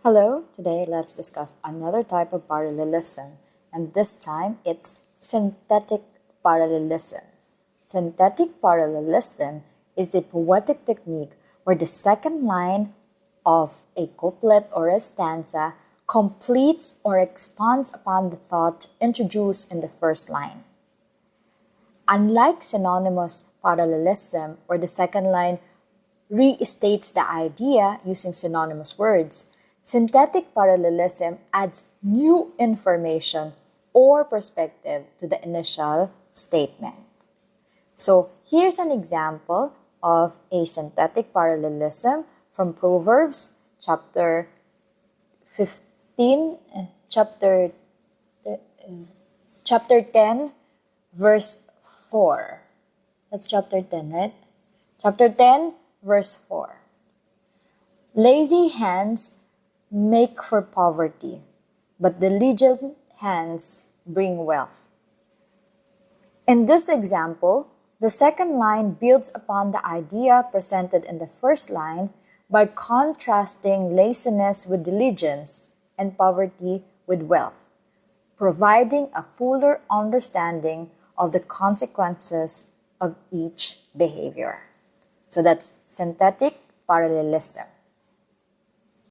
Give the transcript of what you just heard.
Hello, today let's discuss another type of parallelism, and this time it's synthetic parallelism. Synthetic parallelism is a poetic technique where the second line of a couplet or a stanza completes or expands upon the thought introduced in the first line. Unlike synonymous parallelism, where the second line restates the idea using synonymous words, synthetic parallelism adds new information or perspective to the initial statement. So here's an example of a synthetic parallelism from Proverbs chapter 15, chapter 10, verse 4. That's chapter 10, right? Chapter 10, verse 4. Lazy hands make for poverty, but diligent hands bring wealth. In this example, the second line builds upon the idea presented in the first line by contrasting laziness with diligence and poverty with wealth, providing a fuller understanding of the consequences of each behavior. So that's synthetic parallelism.